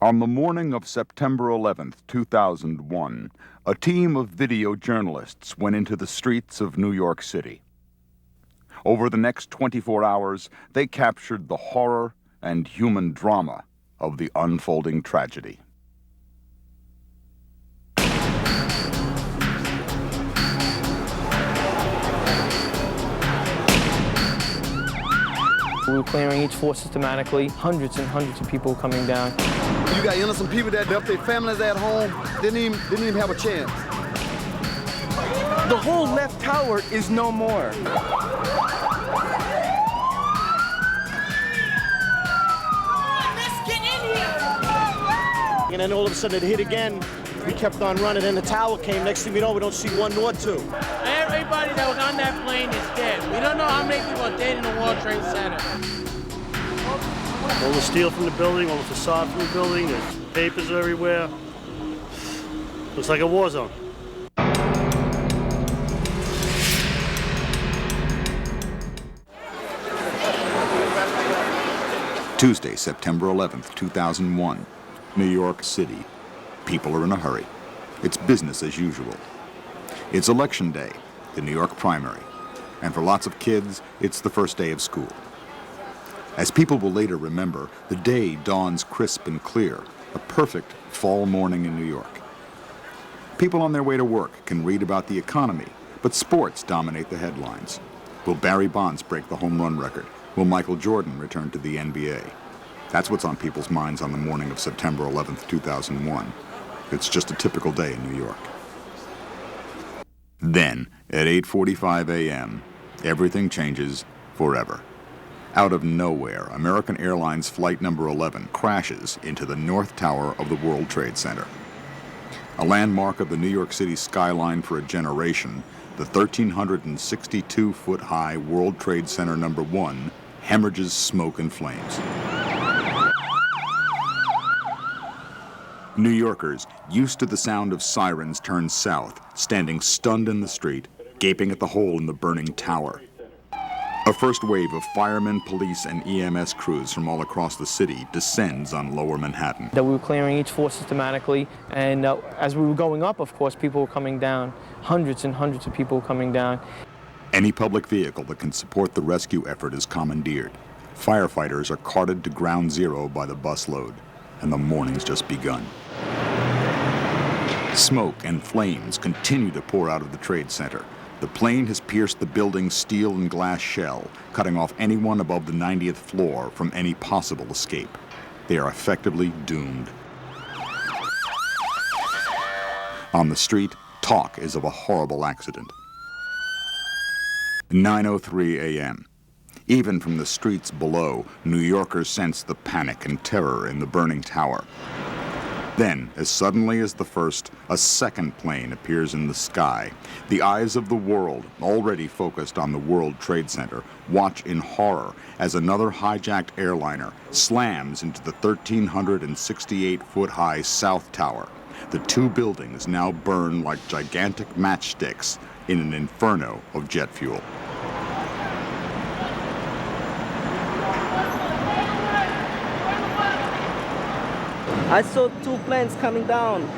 On the morning of September 11th, 2001, a team of video journalists went into the streets of New York City. Over the next 24 hours, they captured the horror and human drama of the unfolding tragedy. We were clearing each floor systematically, hundreds and hundreds of people coming down. You got innocent people that left their families at home, didn't even have a chance. The whole left tower is no more. And then all of a sudden it hit again. We kept on running, and the tower came. Next thing we know, we don't see one nor two. Everybody that was on that plane is dead. We don't know how many people are dead in the World Trade Center. All the steel from the building, all the facade from the building, there's papers everywhere. Looks like a war zone. Tuesday, September 11th, 2001, New York City. People are in a hurry. It's business as usual. It's election day, the New York primary, and for lots of kids, it's the first day of school. As people will later remember, the day dawns crisp and clear, a perfect fall morning in New York. People on their way to work can read about the economy, but sports dominate the headlines. Will Barry Bonds break the home run record? Will Michael Jordan return to the NBA? That's what's on people's minds on the morning of September 11th, 2001. It's just a typical day in New York. Then, at 8:45 a.m., everything changes forever. Out of nowhere, American Airlines Flight Number 11 crashes into the North Tower of the World Trade Center. A landmark of the New York City skyline for a generation, the 1,362-foot-high World Trade Center Number 1 hemorrhages smoke and flames. New Yorkers, used to the sound of sirens, turned south, standing stunned in the street, gaping at the hole in the burning tower. A first wave of firemen, police, and EMS crews from all across the city descends on Lower Manhattan. That we were clearing each floor systematically, and as we were going up, of course, people were coming down. Hundreds and hundreds of people coming down. Any public vehicle that can support the rescue effort is commandeered. Firefighters are carted to ground zero by the busload, and the morning's just begun. Smoke and flames continue to pour out of the Trade Center. The plane has pierced the building's steel and glass shell, cutting off anyone above the 90th floor from any possible escape. They are effectively doomed. On the street, talk is of a horrible accident. 9:03 a.m. Even from the streets below, New Yorkers sense the panic and terror in the burning tower. Then, as suddenly as the first, a second plane appears in the sky. The eyes of the world, already focused on the World Trade Center, watch in horror as another hijacked airliner slams into the 1,368-foot-high South Tower. The two buildings now burn like gigantic matchsticks in an inferno of jet fuel. I saw two planes coming down.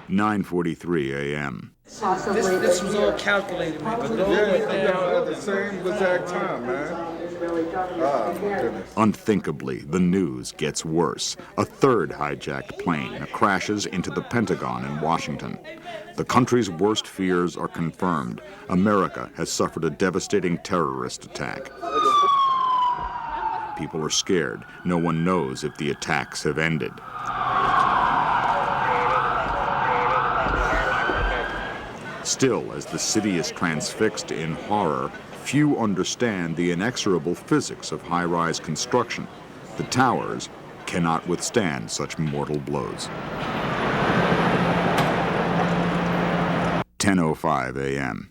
"9:43 a.m. This was all calculated, man. But the whole way down. At the same exact time, man. Oh, my goodness. Unthinkably, the news gets worse. A third hijacked plane crashes into the Pentagon in Washington. The country's worst fears are confirmed. America has suffered a devastating terrorist attack. People are scared. No one knows if the attacks have ended. Still, as the city is transfixed in horror, few understand the inexorable physics of high-rise construction. The towers cannot withstand such mortal blows. 10:05 a.m.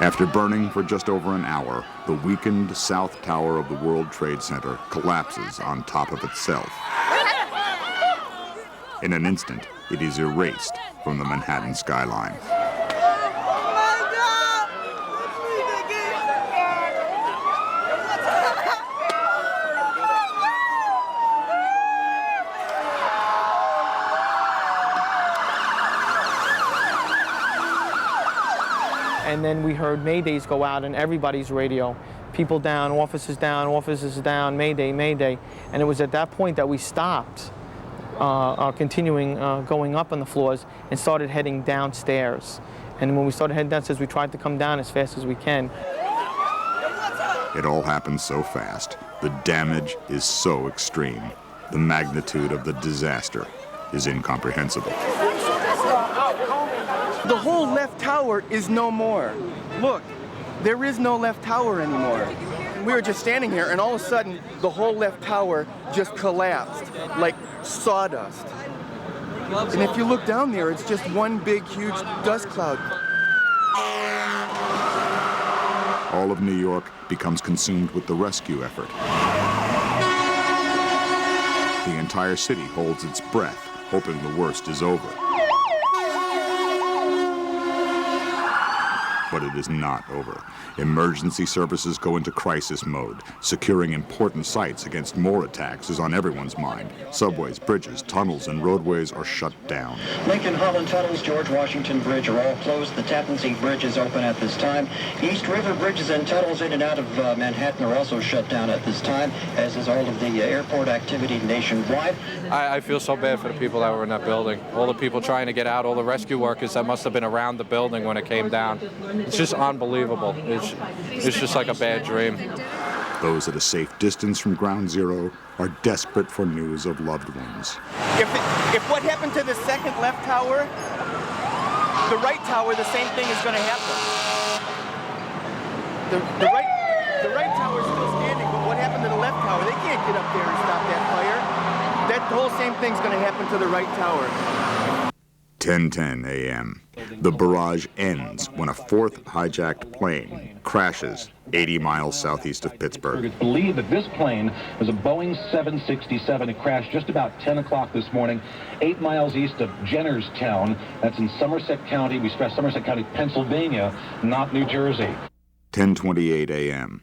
After burning for just over an hour, the weakened South Tower of the World Trade Center collapses on top of itself. In an instant, it is erased from the Manhattan skyline. And then we heard Maydays go out on everybody's radio. People down, officers down, Mayday, Mayday. And it was at that point that we stopped continuing going up on the floors and started heading downstairs. And when we started heading downstairs, we tried to come down as fast as we can. It all happened so fast. The damage is so extreme. The magnitude of the disaster is incomprehensible. The whole left tower is no more. Look, there is no left tower anymore. We were just standing here and all of a sudden the whole left tower just collapsed like sawdust. And if you look down there, it's just one big huge dust cloud. All of New York becomes consumed with the rescue effort. The entire city holds its breath, hoping the worst is over. But it is not over. Emergency services go into crisis mode. Securing important sites against more attacks is on everyone's mind. Subways, bridges, tunnels, and roadways are shut down. Lincoln Holland tunnels, George Washington Bridge are all closed. The Tappan Zee Bridge is open at this time. East River bridges and tunnels in and out of Manhattan are also shut down at this time, as is all of the airport activity nationwide. I feel so bad for the people that were in that building. All the people trying to get out, all the rescue workers that must have been around the building when it came down. It's just unbelievable. It's just like a bad dream. Those at a safe distance from Ground Zero are desperate for news of loved ones. If what happened to the second left tower, the right tower, the same thing is going to happen. The right tower is still standing, but what happened to the left tower? They can't get up there and stop that fire. That whole same thing's going to happen to the right tower. 10:10 a.m. The barrage ends when a fourth hijacked plane crashes 80 miles southeast of Pittsburgh. It's believed that this plane was a Boeing 767. It crashed just about 10 o'clock this morning, 8 miles east of Jennerstown. That's in Somerset County. We stress Somerset County, Pennsylvania, not New Jersey. 10:28 a.m.